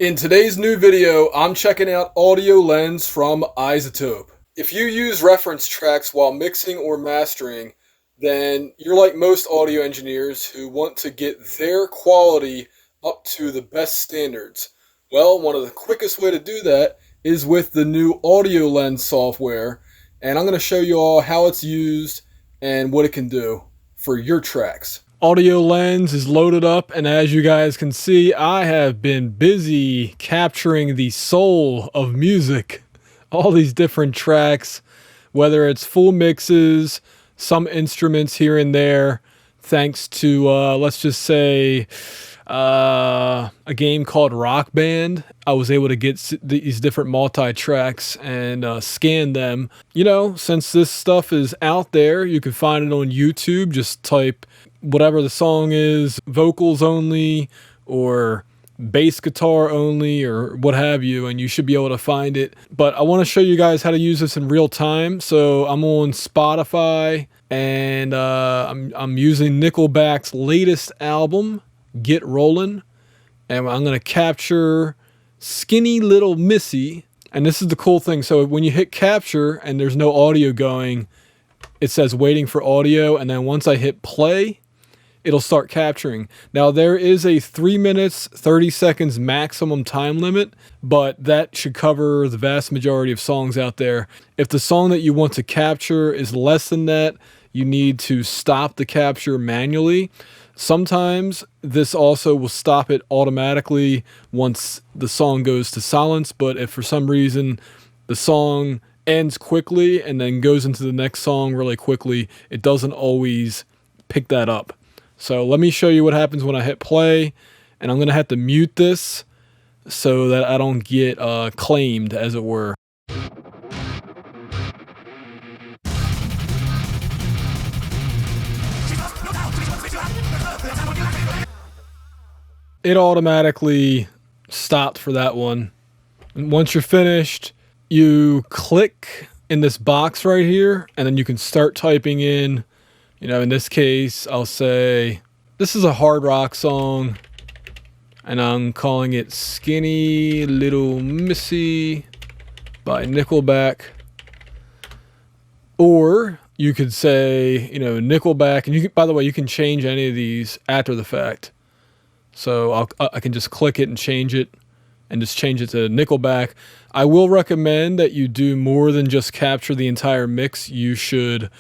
In today's new video, I'm checking out AudioLens from iZotope. If you use reference tracks while mixing or mastering, then you're like most audio engineers who want to get their quality up to the best standards. Well, one of the quickest way to do that is with the new AudioLens software, and I'm going to show you all how it's used and what it can do for your tracks. AudioLens is loaded up, and as you guys can see, I have been busy capturing the soul of music. All these different tracks, whether it's full mixes, some instruments here and there, thanks to, let's just say, a game called Rock Band. I was able to get these different multi-tracks and scan them. You know, since this stuff is out there, you can find it on YouTube. Just type whatever the song is, vocals only, or bass guitar only, or what have you, and you should be able to find it. But I want to show you guys how to use this in real time. So I'm on Spotify, and I'm using Nickelback's latest album, Get Rollin', and I'm going to capture Skinny Little Missy. And this is the cool thing. So when you hit capture and there's no audio going, it says waiting for audio, and then once I hit play, it'll start capturing. Now, there is a 3 minutes, 30 seconds maximum time limit, but that should cover the vast majority of songs out there. If the song that you want to capture is less than that, you need to stop the capture manually. Sometimes this also will stop it automatically once the song goes to silence, but if for some reason the song ends quickly and then goes into the next song really quickly, it doesn't always pick that up. So let me show you what happens when I hit play, and I'm going to have to mute this so that I don't get claimed, as it were. It automatically stopped for that one. And once you're finished, you click in this box right here, and then you can start typing in. You know, in this case, I'll say, this is a hard rock song, and I'm calling it Skinny Little Missy by Nickelback. Or you could say, you know, Nickelback, and you can, by the way, you can change any of these after the fact. So I can just click it and change it, and just change it to Nickelback. I will recommend that you do more than just capture the entire mix. You should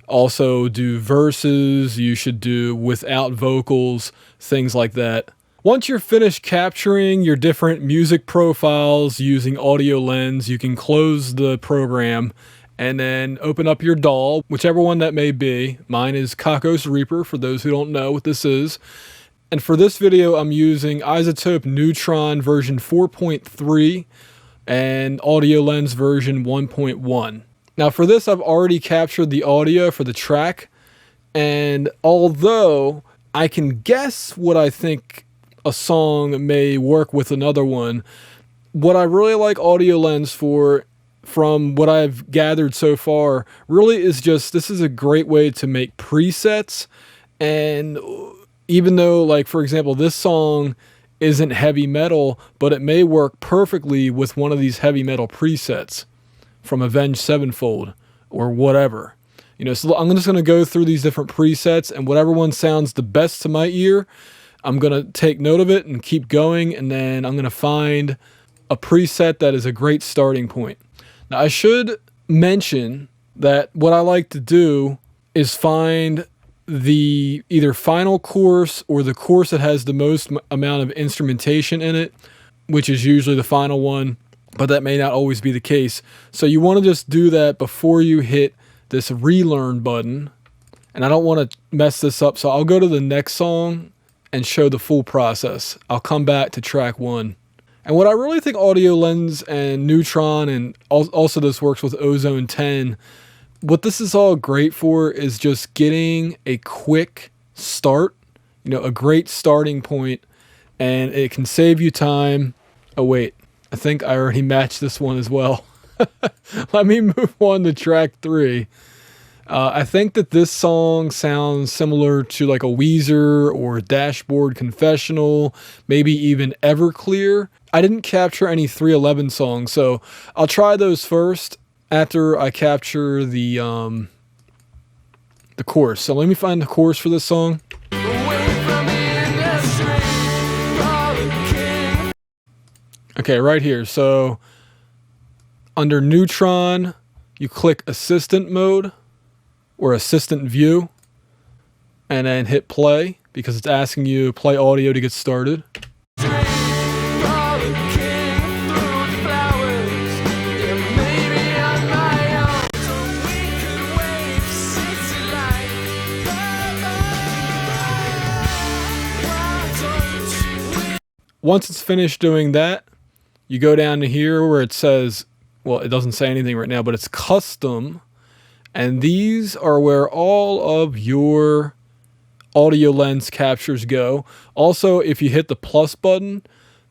also do verses, you should do without vocals, things like that. Once you're finished capturing your different music profiles using AudioLens, you can close the program and then open up your DAW, whichever one that may be. Mine is Kakos Reaper, for those who don't know what this is. And for this video, I'm using iZotope Neutron version 4.3 and AudioLens version 1.1. Now for this, I've already captured the audio for the track, and although I can guess what I think a song may work with another one, what I really like AudioLens for, from what I've gathered so far, really is just, this is a great way to make presets. And even though, like, for example, this song isn't heavy metal, but it may work perfectly with one of these heavy metal presets from Avenged Sevenfold or whatever. You know, so I'm just going to go through these different presets, and whatever one sounds the best to my ear, I'm going to take note of it and keep going, and then I'm going to find a preset that is a great starting point. Now, I should mention that what I like to do is find the either final course or the course that has the most amount of instrumentation in it, which is usually the final one, but that may not always be the case. So you want to just do that before you hit this relearn button. And I don't want to mess this up, so I'll go to the next song and show the full process. I'll come back to track 1. And what I really think AudioLens and Neutron, and also this works with Ozone 10, what this is all great for is just getting a quick start, you know, a great starting point, and it can save you time. Oh wait, I think I already matched this one as well. Let me move on to track 3. I think that this song sounds similar to like a Weezer or Dashboard Confessional, maybe even Everclear. I didn't capture any 311 songs, so I'll try those first after I capture the chorus. So let me find the chorus for this song. Okay, right here. So under Neutron, you click Assistant Mode or Assistant View, and then hit play because it's asking you to play audio to get started. Once it's finished doing that, you go down to here where it says, well, it doesn't say anything right now, but it's custom. And these are where all of your AudioLens captures go. Also, if you hit the plus button,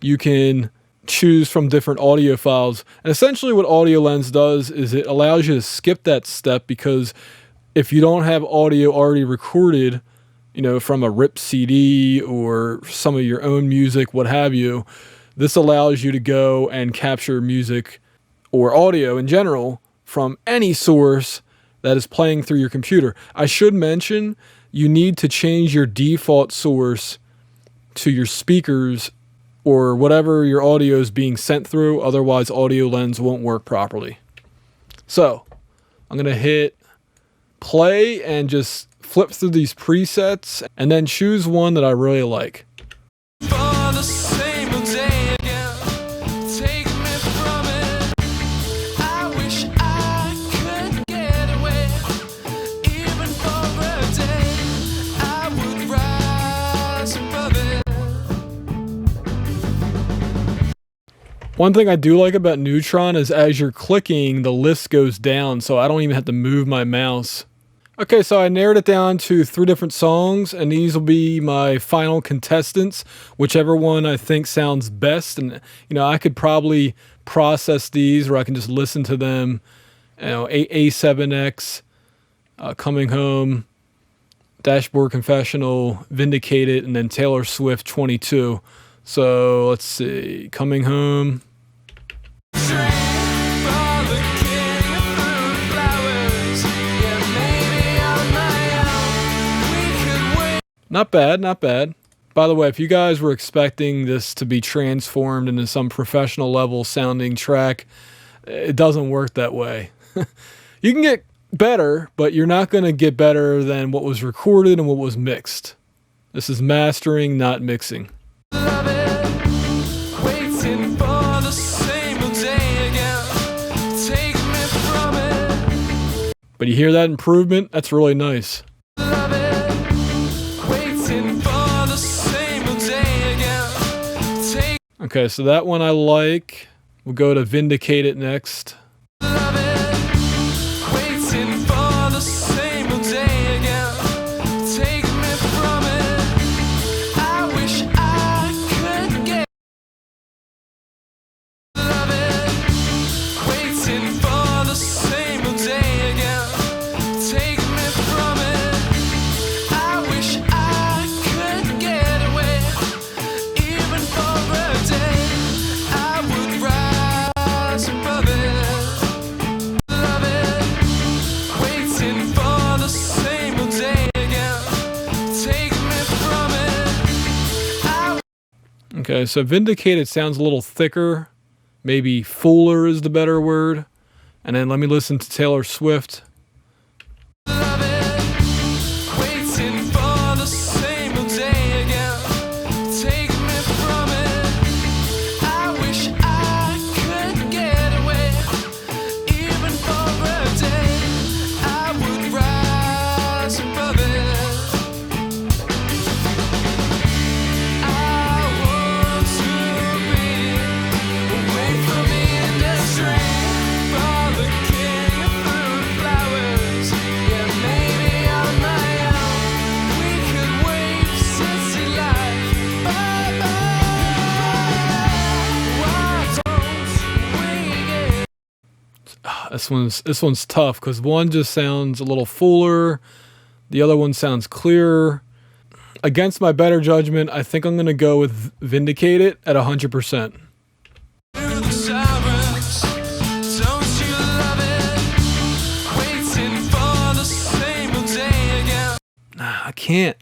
you can choose from different audio files. And essentially what AudioLens does is it allows you to skip that step, because if you don't have audio already recorded, you know, from a RIP CD or some of your own music, what have you, this allows you to go and capture music or audio in general from any source that is playing through your computer. I should mention, you need to change your default source to your speakers or whatever your audio is being sent through, otherwise AudioLens won't work properly. So I'm going to hit play and just flip through these presets and then choose one that I really like. One thing I do like about Neutron is as you're clicking, the list goes down, so I don't even have to move my mouse. Okay, so I narrowed it down to 3 different songs, and these will be my final contestants, whichever one I think sounds best. And, you know, I could probably process these, or I can just listen to them. You know, A7X, Coming Home, Dashboard Confessional, Vindicated, and then Taylor Swift 22. So let's see, Coming Home. Not bad, not bad. By the way, if you guys were expecting this to be transformed into some professional level sounding track, it doesn't work that way. You can get better, but you're not going to get better than what was recorded and what was mixed. This is mastering, not mixing. But you hear that improvement? That's really nice. Okay, so that one I like. We'll go to Vindicated next. Okay, so Vindicated sounds a little thicker. Maybe fuller is the better word. And then let me listen to Taylor Swift. This one's tough because one just sounds a little fuller, the other one sounds clearer. Against my better judgment, I think I'm gonna go with Vindicate It at 100%.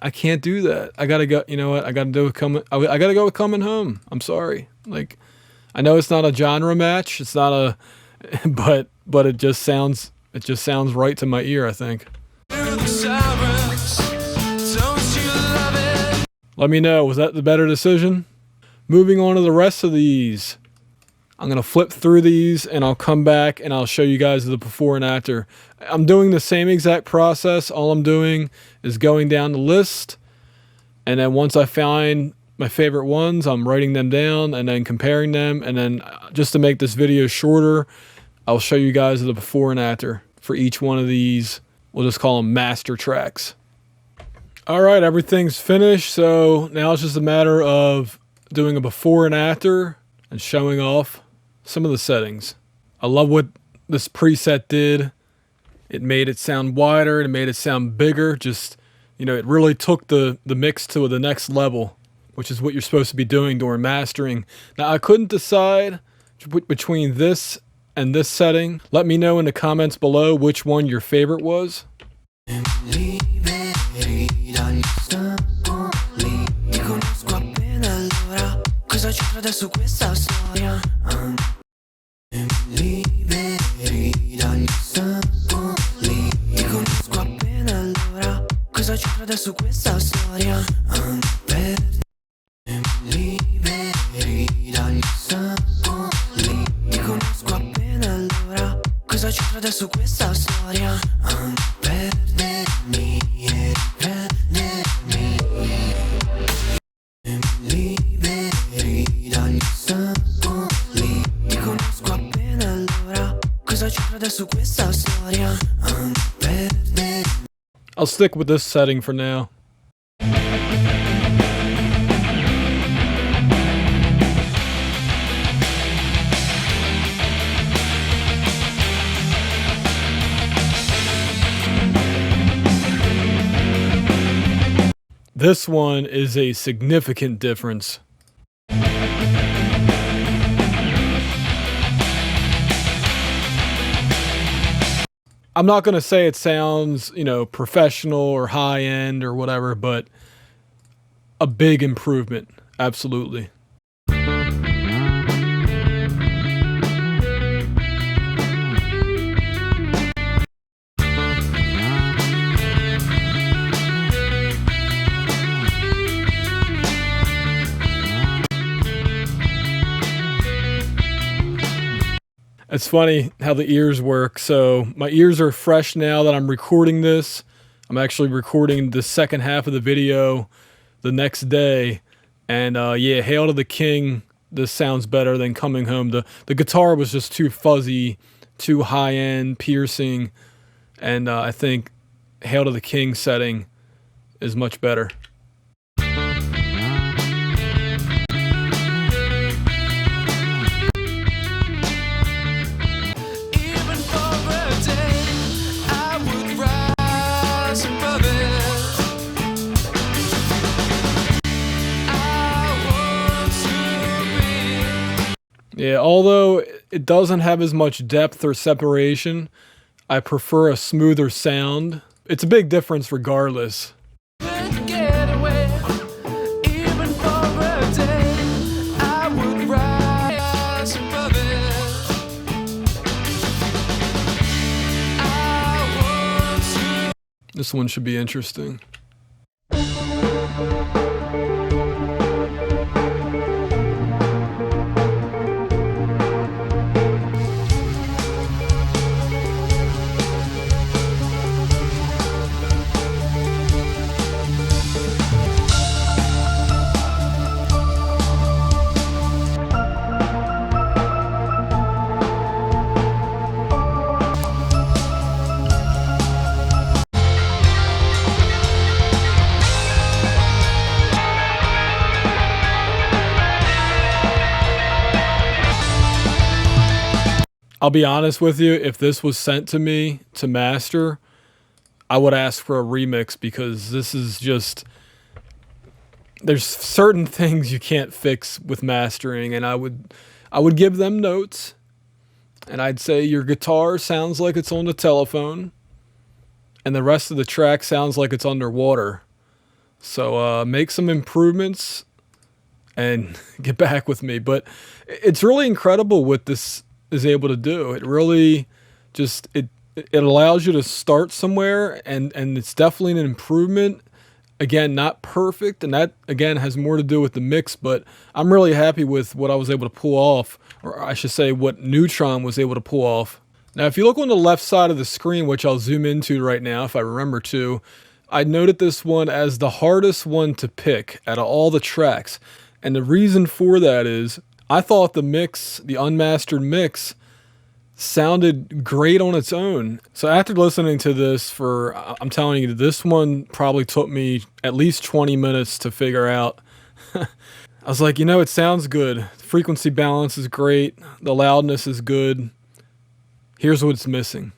I can't do that. I gotta go. You know what? I gotta do I gotta go with Coming Home. I'm sorry. Like, I know it's not a genre match. It's not a, but it just sounds right to my ear, I think. Let me know. Was that the better decision? Moving on to the rest of these. I'm gonna flip through these and I'll come back and I'll show you guys the before and after. I'm doing the same exact process. All I'm doing is going down the list, and then once I find my favorite ones, I'm writing them down and then comparing them, and then just to make this video shorter, I'll show you guys the before and after for each one of these. We'll just call them master tracks. All right, everything's finished, so now it's just a matter of doing a before and after and showing off some of the settings. I love what this preset did. It made it sound wider, it made it sound bigger. Just, you know, it really took the mix to the next level, which is what you're supposed to be doing during mastering. Now, I couldn't decide between this and this setting. Let me know in the comments below which one your favorite was. I'll stick with this setting for now. This one is a significant difference. I'm not going to say it sounds, you know, professional or high end or whatever, but a big improvement. Absolutely. It's funny how the ears work. So my ears are fresh now that I'm recording this. I'm actually recording the second half of the video the next day. And yeah, Hail to the King, this sounds better than Coming Home. The guitar was just too fuzzy, too high-end, piercing. And I think Hail to the King setting is much better. Yeah, although it doesn't have as much depth or separation, I prefer a smoother sound. It's a big difference regardless. This one should be interesting. I'll be honest with you, if this was sent to me to master, I would ask for a remix, because this is just, there's certain things you can't fix with mastering, and I would give them notes, and I'd say your guitar sounds like it's on the telephone, and the rest of the track sounds like it's underwater. So make some improvements and get back with me. But it's really incredible what this is able to do. It really just, it allows you to start somewhere, and it's definitely an improvement. Again, not perfect, and that again has more to do with the mix, but I'm really happy with what I was able to pull off, or I should say what Neutron was able to pull off. Now, if you look on the left side of the screen, which I'll zoom into right now if I remember to, I noted this one as the hardest one to pick out of all the tracks. And the reason for that is I thought the mix, the unmastered mix, sounded great on its own. So after listening to this for, I'm telling you, this one probably took me at least 20 minutes to figure out. I was like, it sounds good. The frequency balance is great. The loudness is good. Here's what's missing.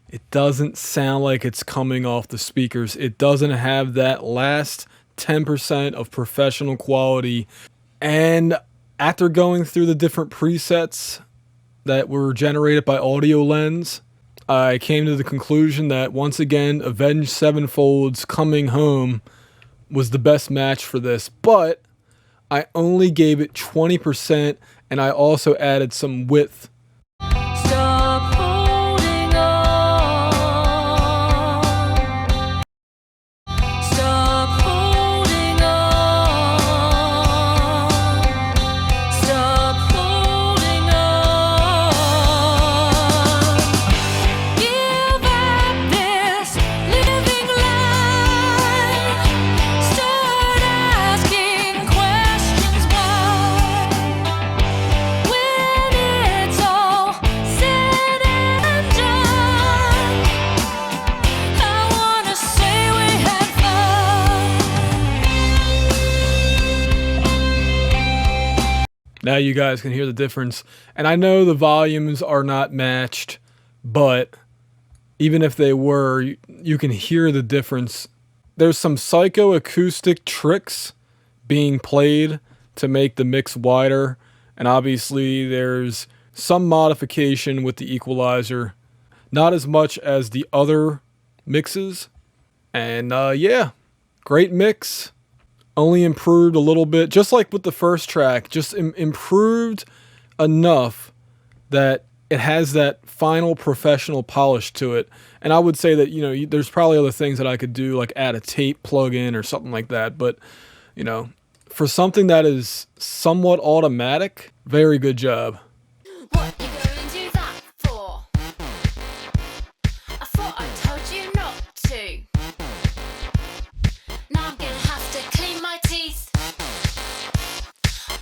It doesn't sound like it's coming off the speakers. It doesn't have that last 10% of professional quality. And after going through the different presets that were generated by AudioLens, I came to the conclusion that once again, Avenged Sevenfold's Coming Home was the best match for this. But I only gave it 20%, and I also added some width. Stop holding on. Stop holding on. Stop holding on. Give up this living life. Start asking questions why. When it's all said and done, I wanna say we had fun. Now you guys can hear the difference. And I know the volumes are not matched, but even if they were, you can hear the difference. There's some psychoacoustic tricks being played to make the mix wider. And obviously there's some modification with the equalizer. Not as much as the other mixes. And yeah, great mix. Only improved a little bit, just like with the first track, just improved enough that it has that final professional polish to it. And I would say that, there's probably other things that I could do, like add a tape plug-in or something like that. But, for something that is somewhat automatic, very good job. What you gonna do that for? I thought I told you not to. Now I'm gonna have to clean my teeth.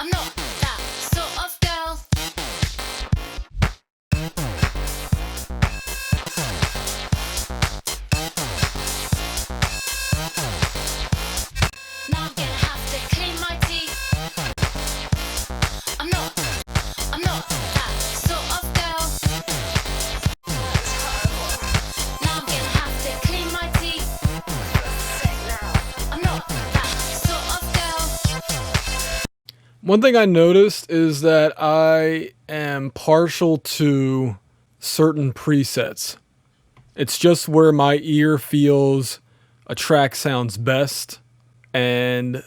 I'm not that sort of girl. Now I'm gonna have to clean my teeth. I'm not that sort of girl. Now I'm gonna have to clean my teeth. I'm not that sort of girl. One thing I noticed is that I am partial to certain presets. It's just where my ear feels a track sounds best. And,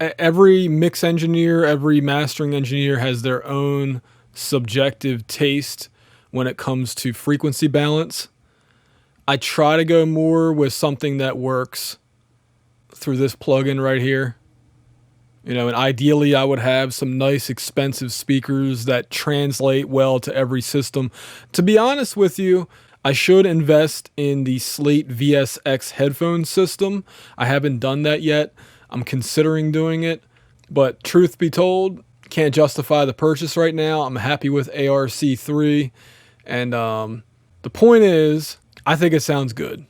every mix engineer, every mastering engineer has their own subjective taste when it comes to frequency balance. I try to go more with something that works through this plugin right here. And ideally I would have some nice expensive speakers that translate well to every system. To be honest with you, I should invest in the Slate VSX headphone system. I haven't done that yet. I'm considering doing it, but truth be told, can't justify the purchase right now. I'm happy with ARC3, and the point is, I think it sounds good.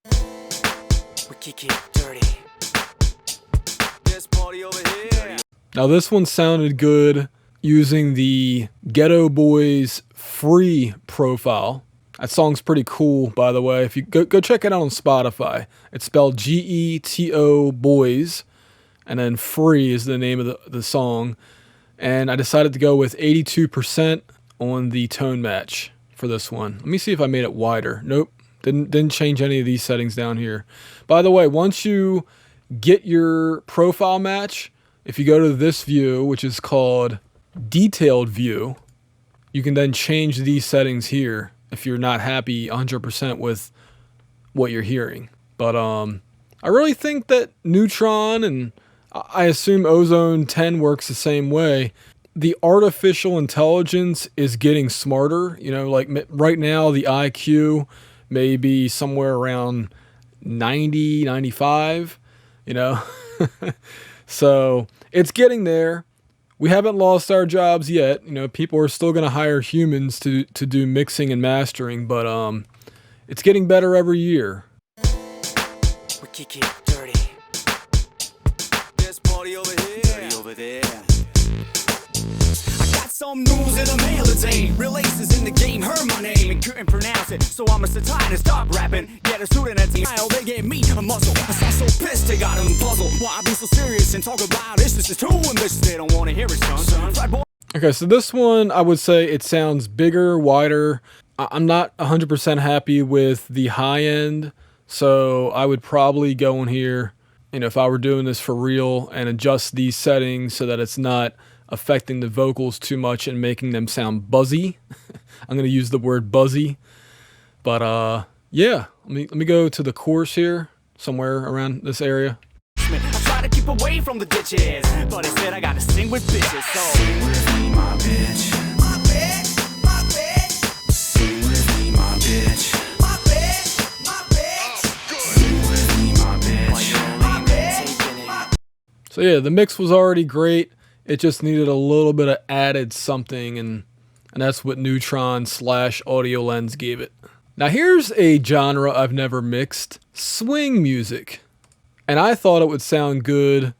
We kick it dirty. This party over here. Now this one sounded good using the Ghetto Boys free profile. That song's pretty cool, by the way. If you go check it out on Spotify. It's spelled GETO Boys, and then free is the name of the song. And I decided to go with 82% on the tone match for this one. Let me see if I made it wider. Nope, didn't change any of these settings down here. By the way, once you get your profile match, if you go to this view, which is called detailed view, you can then change these settings here if you're not happy 100% with what you're hearing. But I really think that Neutron, and I assume Ozone 10 works the same way, the artificial intelligence is getting smarter. You know, like right now the IQ may be somewhere around 90, 95, you know. So it's getting there. We haven't lost our jobs yet. You know, people are still going to hire humans to do mixing and mastering, but it's getting better every year. We kick it dirty. There's party over here. Party over there. I got some news in the mail today. Real aces in the game heard my name and couldn't pronounce it, so I'ma sit tight and stop rapping. Get a student at the aisle, they gave me a muzzle. I sound so pissed, they got them puzzled. Why I be so serious and talk about this? This is too ambitious. They don't wanna hear it, son. Right, boy. Okay, so this one, I would say it sounds bigger, wider. I'm not 100% happy with the high end, so I would probably go in here, you know, if I were doing this for real, and adjust these settings so that it's not affecting the vocals too much and making them sound buzzy. I'm going to use the word buzzy. But yeah, let me go to the chorus here, somewhere around this area. I try to keep away from the ditches, but instead I gotta sing with bitches. So sing with me, my bitch. My bitch, my bitch. Sing with me, my bitch. My bitch, my bitch. Sing with me, my bitch. My bitch, my bitch. So yeah, the mix was already great. It just needed a little bit of added something, and that's what Neutron / AudioLens gave it. Now here's a genre I've never mixed, swing music. And I thought it would sound good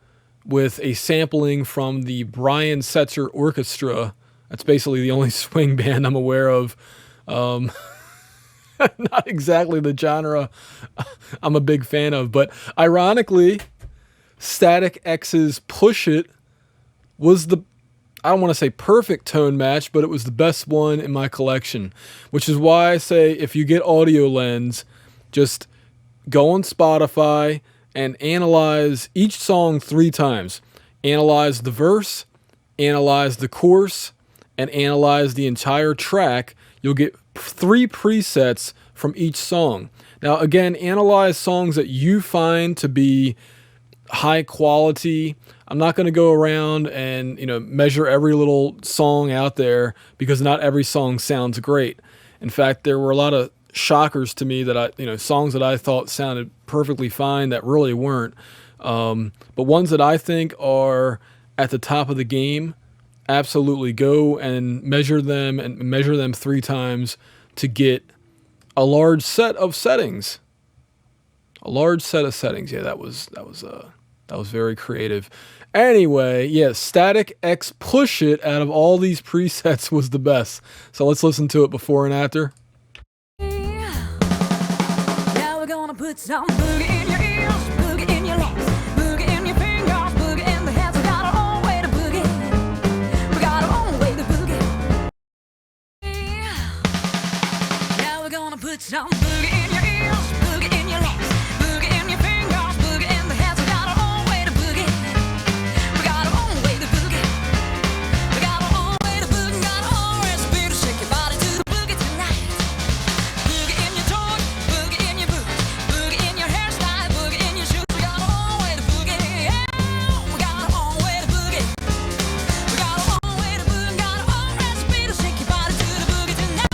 with a sampling from the Brian Setzer Orchestra. That's basically the only swing band I'm aware of. Not exactly the genre I'm a big fan of, but ironically, Static X's Push It was I don't want to say perfect tone match, but it was the best one in my collection, which is why I say if you get AudioLens, just go on Spotify and analyze each song 3 times. Analyze the verse, analyze the chorus, and analyze the entire track. You'll get 3 presets from each song. Now, again, analyze songs that you find to be high quality. I'm not going to go around and, you know, measure every little song out there, because not every song sounds great. In fact, there were a lot of shockers to me that songs that I thought sounded perfectly fine that really weren't. But ones that I think are at the top of the game, absolutely go and measure them 3 times to get a large set of settings. A large set of settings. Yeah, that was very creative. Anyway, yeah, Static X Push It out of all these presets was the best. So let's listen to it before and after. Now we're gonna put some boogie in your ears, boogie in your legs, boogie in your fingers, boogie in the heads. We got our own way to boogie. We got our own way to boogie. Now we're gonna put some boogie in your ears, boogie in your legs, boogie in your fingers, boogie in the heads. We got our own way to boogie. We got our own way to boogie. We got our own way to boogie. Got our own recipe to shake your body to the boogie tonight. Boogie in your toes, boogie in your boots, boogie in your hairstyle, boogie in your shoes. We got our own way to boogie. Yeah, we got our own way to boogie. We got our own way to boogie. Got our own recipe to shake your body to the boogie tonight.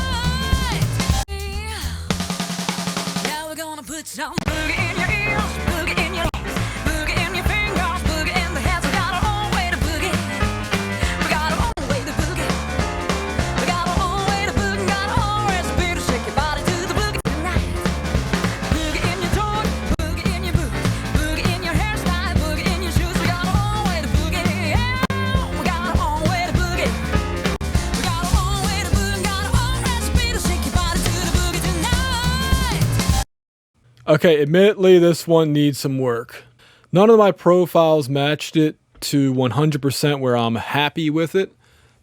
Okay, admittedly, this one needs some work. None of my profiles matched it to 100% where I'm happy with it.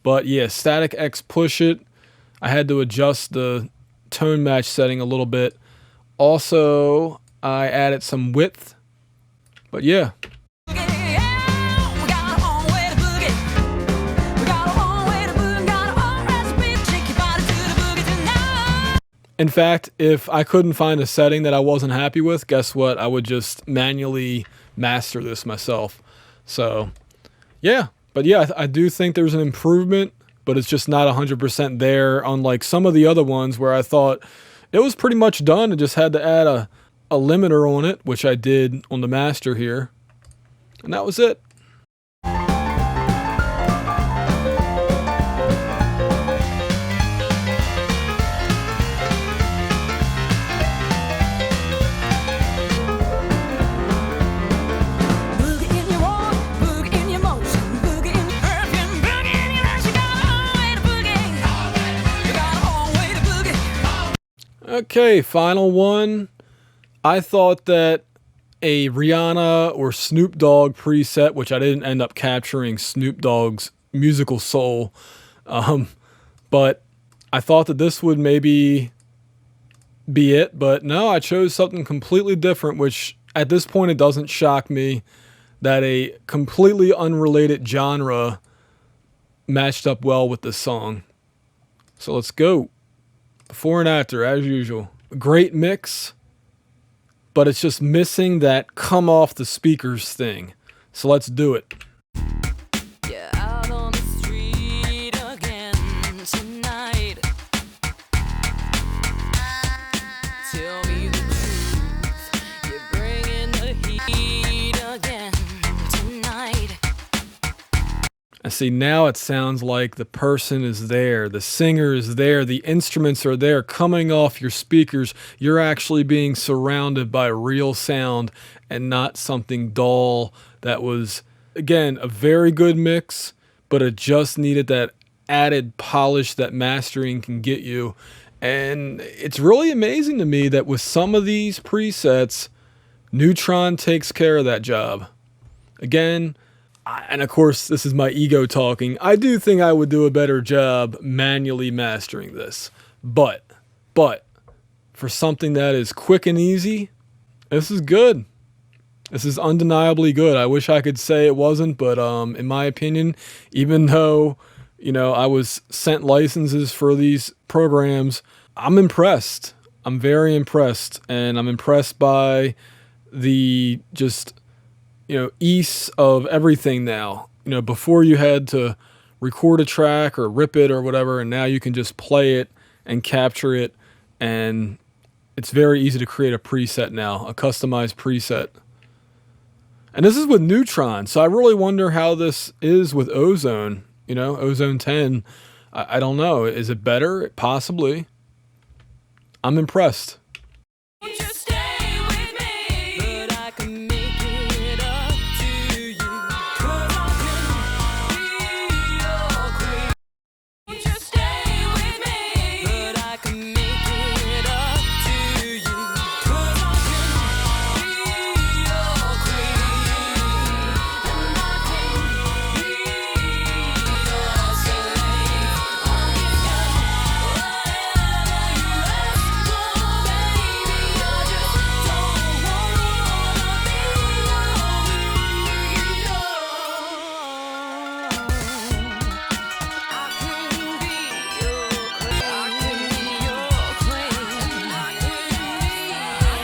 But yeah, Static X Push It. I had to adjust the tone match setting a little bit. Also, I added some width. But yeah. In fact, if I couldn't find a setting that I wasn't happy with, guess what? I would just manually master this myself. So, yeah. But yeah, I do think there's an improvement, but it's just not 100% there, unlike some of the other ones where I thought it was pretty much done and just had to add a limiter on it, which I did on the master here. And that was it. Okay, final one. I thought that a Rihanna or Snoop Dogg preset, which I didn't end up capturing Snoop Dogg's musical soul, but I thought that this would maybe be it, but no, I chose something completely different, which at this point it doesn't shock me that a completely unrelated genre matched up well with this song. So let's go. Before and after, as usual. Great mix, but it's just missing that come off the speakers thing. So let's do it. You're out on the street again tonight. Tell me the truth. You're bringing the heat again tonight. I see now it sounds like the person is there, the singer is there, the instruments are there coming off your speakers. You're actually being surrounded by real sound and not something dull that was, again, a very good mix, but it just needed that added polish that mastering can get you. And it's really amazing to me that with some of these presets, Neutron takes care of that job. Again, and of course, this is my ego talking. I do think I would do a better job manually mastering this. But, for something that is quick and easy, this is good. This is undeniably good. I wish I could say it wasn't, but in my opinion, even though, I was sent licenses for these programs, I'm impressed. I'm very impressed. And I'm impressed by the just ease of everything now. Before you had to record a track or rip it or whatever, and now you can just play it and capture it, and it's very easy to create a preset now, a customized preset. And this is with Neutron, so I really wonder how this is with Ozone, Ozone 10. I don't know. Is it better? Possibly. I'm impressed. Won't you stay with me? But I can make it up to you. 'Cause I can be your queen. Won't you stay with me? But I can make it up to you. 'Cause I can be your queen. And I can be your slave. I'll give you whatever you ask for, baby. I just don't wanna be I can be your queen. I can be your queen. I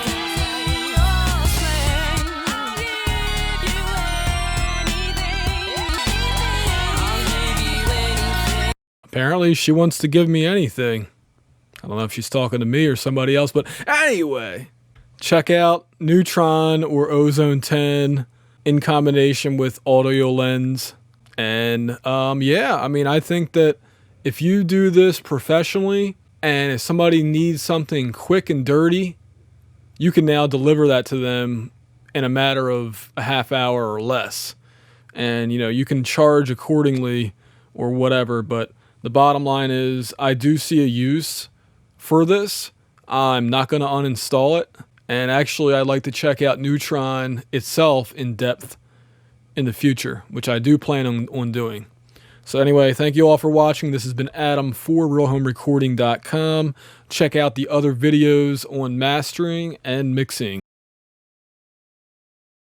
can be your slave. I'll give you anything. I'll give you anything. Apparently, she wants to give me anything. I don't know if she's talking to me or somebody else, but anyway, check out Neutron or Ozone 10 in combination with AudioLens. And I think that if you do this professionally and if somebody needs something quick and dirty, you can now deliver that to them in a matter of a half hour or less. And, you can charge accordingly or whatever, but the bottom line is I do see a use for this. I'm not going to uninstall it, And actually, I'd like to check out Neutron itself in depth in the future, which I do plan on doing. So anyway, thank you all for watching. This has been Adam for RealHomeRecording.com. Check out the other videos on mastering and mixing.